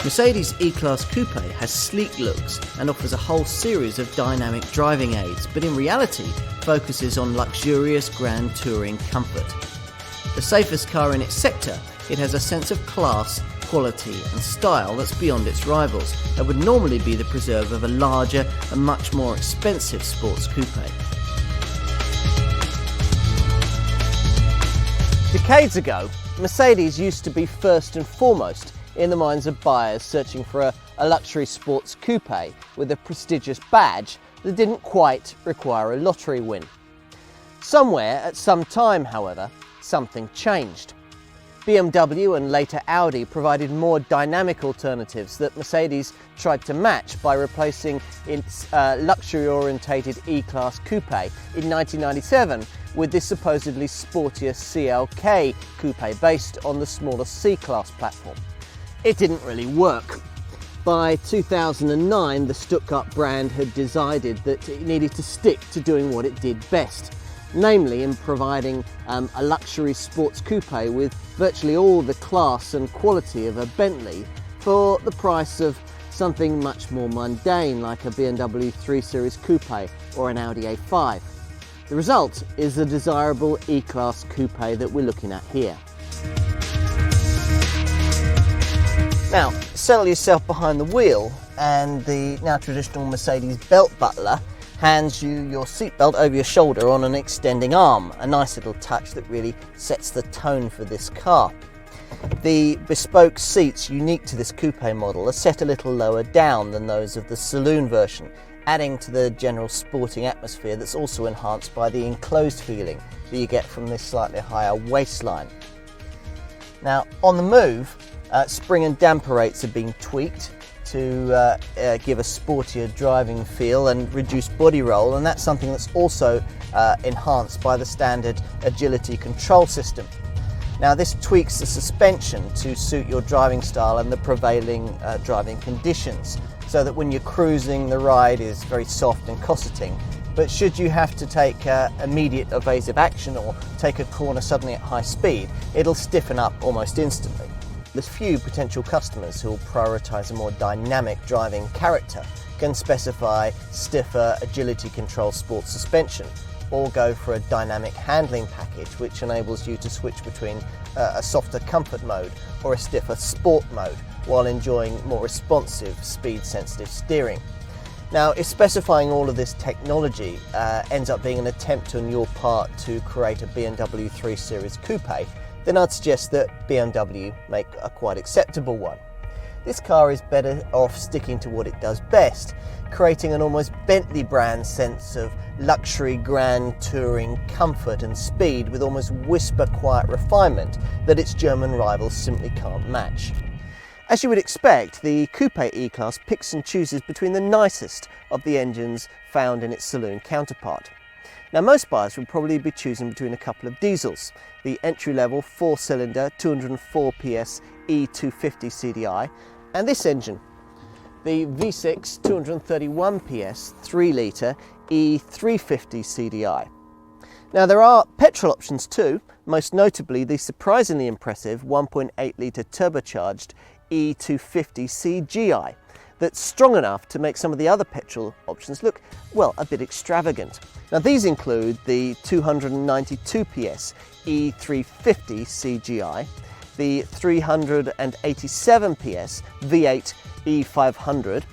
Mercedes E-Class Coupe has sleek looks and offers a whole series of dynamic driving aids, but in reality focuses on luxurious grand touring comfort. The safest car in its sector, it has a sense of class, quality and style that's beyond its rivals, that would normally be the preserve of a larger and much more expensive sports coupe. Decades ago, Mercedes used to be first and foremost in the minds of buyers searching for a luxury sports coupe with a prestigious badge that didn't quite require a lottery win. Somewhere at some time, however, something changed. BMW and later Audi provided more dynamic alternatives that Mercedes tried to match by replacing its luxury-orientated E-Class coupe in 1997 with this supposedly sportier CLK coupe based on the smaller C-Class platform. It didn't really work. By 2009, the Stuttgart brand had decided that it needed to stick to doing what it did best, namely in providing a luxury sports coupe with virtually all the class and quality of a Bentley for the price of something much more mundane like a BMW 3 Series Coupe or an Audi A5. The result is the desirable E-Class Coupe that we're looking at here. Now, settle yourself behind the wheel and the now traditional Mercedes belt buckler hands you your seatbelt over your shoulder on an extending arm, a nice little touch that really sets the tone for this car. The bespoke seats unique to this coupe model are set a little lower down than those of the saloon version, adding to the general sporting atmosphere that's also enhanced by the enclosed feeling that you get from this slightly higher waistline. Now, on the move, spring and damper rates have been tweaked to give a sportier driving feel and reduce body roll, and that's something that's also enhanced by the standard agility control system. Now, this tweaks the suspension to suit your driving style and the prevailing driving conditions, so that when you're cruising, the ride is very soft and cosseting. But should you have to take immediate evasive action or take a corner suddenly at high speed, it'll stiffen up almost instantly. There's few potential customers who will prioritise a more dynamic driving character, can specify stiffer agility control sports suspension, or go for a dynamic handling package which enables you to switch between a softer comfort mode or a stiffer sport mode while enjoying more responsive, speed-sensitive steering. Now, if specifying all of this technology ends up being an attempt on your part to create a BMW 3 Series Coupe, then I'd suggest that BMW make a quite acceptable one. This car is better off sticking to what it does best, creating an almost Bentley brand sense of luxury grand touring comfort and speed with almost whisper quiet refinement that its German rivals simply can't match. As you would expect, the Coupe E-Class picks and chooses between the nicest of the engines found in its saloon counterpart. Now, most buyers will probably be choosing between a couple of diesels, the entry-level 4-cylinder 204 PS E250 CDI and this engine, the V6 231 PS 3-litre E350 CDI. Now, there are petrol options too, most notably the surprisingly impressive 1.8-litre turbocharged E250 CGI that's strong enough to make some of the other petrol options look, well, a bit extravagant. Now, these include the 292 PS E350 CGI, the 387 PS V8 E500,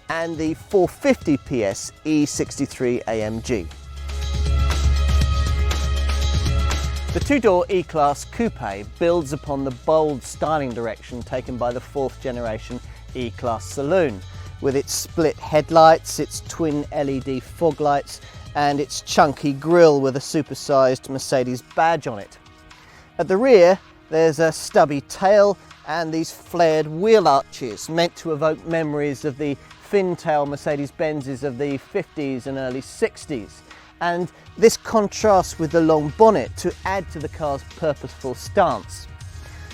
and the 450 PS E63 AMG. The two-door E-Class Coupe builds upon the bold styling direction taken by the fourth generation E-Class Saloon, with its split headlights, its twin LED fog lights, and its chunky grille with a supersized Mercedes badge on it. At the rear, there's a stubby tail and these flared wheel arches meant to evoke memories of the fin-tail Mercedes-Benzes of the 50s and early 60s. And this contrasts with the long bonnet to add to the car's purposeful stance.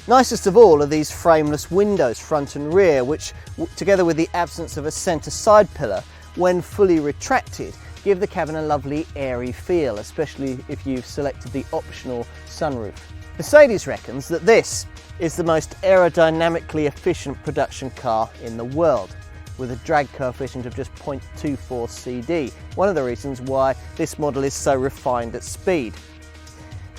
Nicest of all are these frameless windows front and rear, which, together with the absence of a centre side pillar, when fully retracted, give the cabin a lovely airy feel, especially if you've selected the optional sunroof. Mercedes reckons that this is the most aerodynamically efficient production car in the world, with a drag coefficient of just 0.24 CD, one of the reasons why this model is so refined at speed.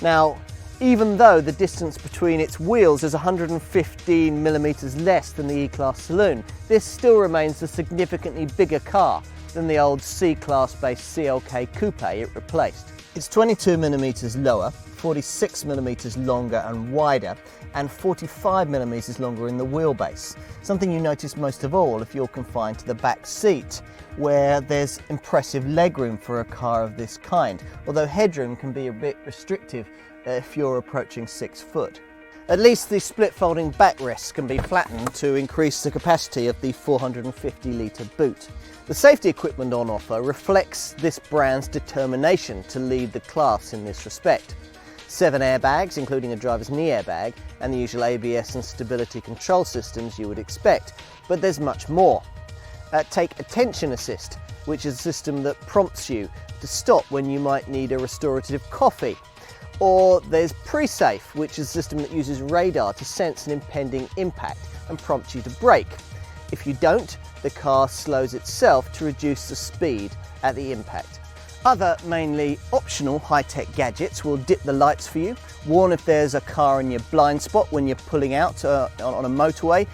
Now, even though the distance between its wheels is 115 millimeters less than the E-Class Saloon, this still remains a significantly bigger car than the old C-Class based CLK Coupe it replaced. It's 22 millimeters lower, 46 millimeters longer and wider, and 45 millimeters longer in the wheelbase. Something you notice most of all if you're confined to the back seat, where there's impressive legroom for a car of this kind, although headroom can be a bit restrictive if you're approaching 6 foot. At least the split folding backrests can be flattened to increase the capacity of the 450 litre boot. The safety equipment on offer reflects this brand's determination to lead the class in this respect. 7 airbags, including a driver's knee airbag, and the usual ABS and stability control systems you would expect, but there's much more. Take Attention Assist, which is a system that prompts you to stop when you might need a restorative coffee. Or there's Pre-Safe, which is a system that uses radar to sense an impending impact and prompt you to brake. If you don't, the car slows itself to reduce the speed at the impact. Other mainly optional high-tech gadgets will dip the lights for you, warn if there's a car in your blind spot when you're pulling out on a motorway,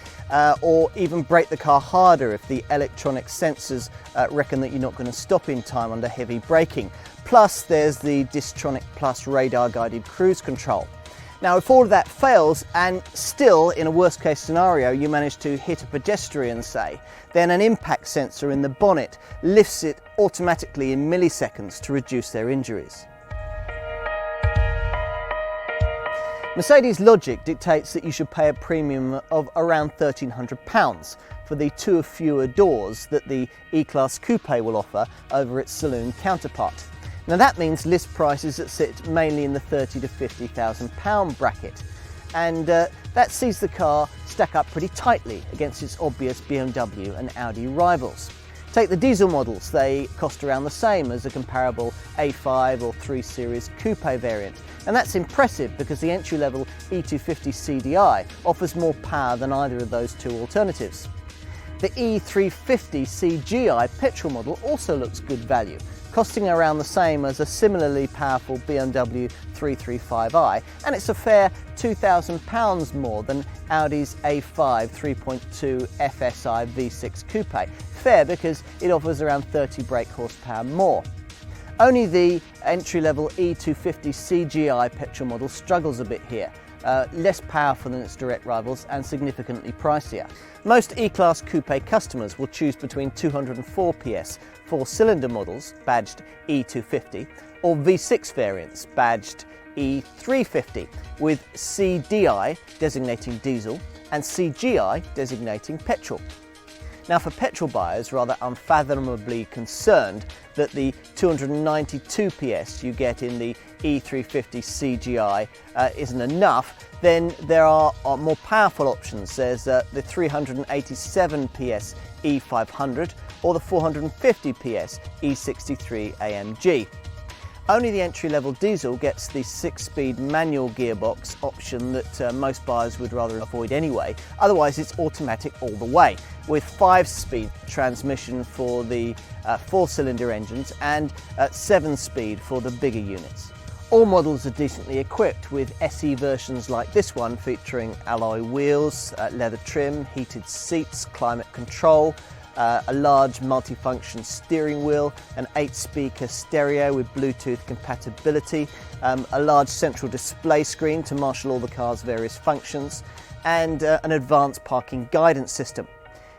or even brake the car harder if the electronic sensors reckon that you're not going to stop in time under heavy braking. Plus there's the Distronic Plus radar guided cruise control. Now if all of that fails and still in a worst case scenario you manage to hit a pedestrian say, then an impact sensor in the bonnet lifts it automatically in milliseconds to reduce their injuries. Mercedes logic dictates that you should pay a premium of around £1,300 for the 2 fewer doors that the E-Class Coupe will offer over its saloon counterpart. Now that means list prices that sit mainly in the £30,000 to £50,000 bracket, and that sees the car stack up pretty tightly against its obvious BMW and Audi rivals. Take the diesel models, they cost around the same as a comparable A5 or 3 Series Coupe variant, and that's impressive because the entry-level E250 CDI offers more power than either of those two alternatives. The E350 CGI petrol model also looks good value, costing around the same as a similarly powerful BMW 335i, and it's a fair £2,000 more than Audi's A5 3.2 FSI V6 Coupe. Fair because it offers around 30 brake horsepower more. Only the entry-level E250 CGI petrol model struggles a bit here. Less powerful than its direct rivals and significantly pricier. Most E-Class Coupe customers will choose between 204 PS 4-cylinder models badged E250 or V6 variants badged E350 with CDI designating diesel and CGI designating petrol. Now for petrol buyers rather unfathomably concerned that the 292 PS you get in the E350 CGI isn't enough, then there are more powerful options. There's the 387 PS E500 or the 450 PS E63 AMG. Only the entry-level diesel gets the 6-speed manual gearbox option that most buyers would rather avoid anyway. Otherwise it's automatic all the way, with 5-speed transmission for the 4-cylinder engines and 7-speed for the bigger units. All models are decently equipped with SE versions like this one featuring alloy wheels, leather trim, heated seats, climate control, a large multifunction steering wheel, an 8-speaker stereo with Bluetooth compatibility, a large central display screen to marshal all the car's various functions, and an advanced parking guidance system.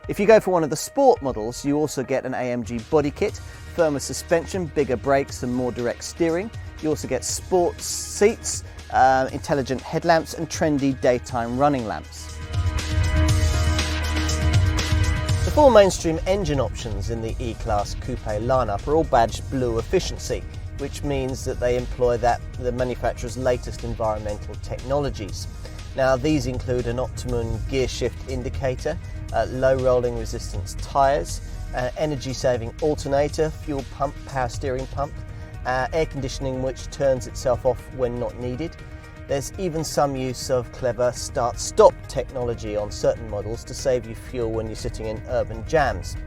If you go for one of the sport models, you also get an AMG body kit, firmer suspension, bigger brakes and more direct steering. You also get sports seats, intelligent headlamps and trendy daytime running lamps. The 4 mainstream engine options in the E-Class Coupe lineup are all badged Blue Efficiency, which means that they employ the manufacturer's latest environmental technologies. Now these include an Optimum gear shift indicator, low rolling resistance tyres, energy saving alternator, fuel pump, power steering pump, air conditioning which turns itself off when not needed, There's even some use of clever start-stop technology on certain models to save you fuel when you're sitting in urban jams.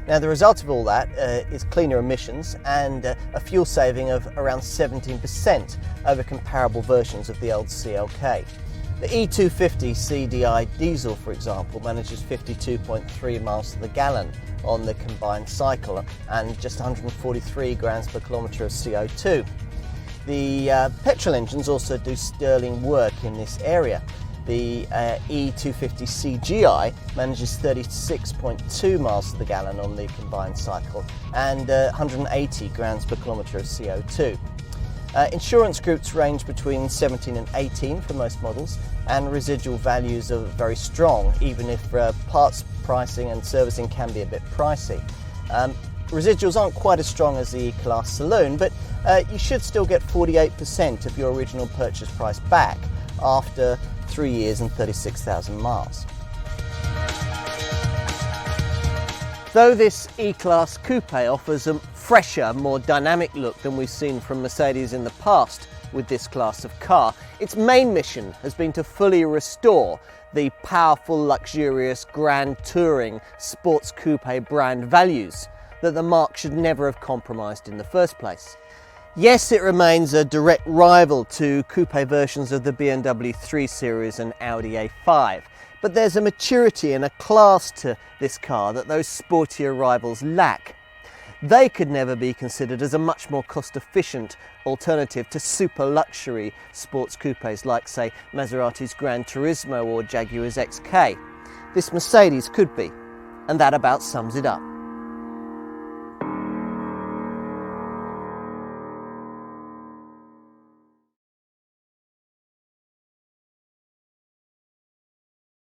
Now, the result of all that is cleaner emissions and a fuel saving of around 17% over comparable versions of the old CLK. The E250 CDI diesel, for example, manages 52.3 miles to the gallon on the combined cycle and just 143 grams per kilometre of CO2. The petrol engines also do sterling work in this area. The E250 CGI manages 36.2 miles to the gallon on the combined cycle and 180 grams per kilometre of CO2. Insurance groups range between 17 and 18 for most models, and residual values are very strong, even if parts pricing and servicing can be a bit pricey. Residuals aren't quite as strong as the E-Class Saloon, but you should still get 48% of your original purchase price back after 3 years and 36,000 miles. Though this E-Class Coupe offers a fresher, more dynamic look than we've seen from Mercedes in the past with this class of car, its main mission has been to fully restore the powerful, luxurious, grand touring sports coupe brand values that the marque should never have compromised in the first place. Yes, it remains a direct rival to coupe versions of the BMW 3 Series and Audi A5, but there's a maturity and a class to this car that those sportier rivals lack. They could never be considered as a much more cost-efficient alternative to super luxury sports coupes like, say, Maserati's Gran Turismo or Jaguar's XK. This Mercedes could be, and that about sums it up.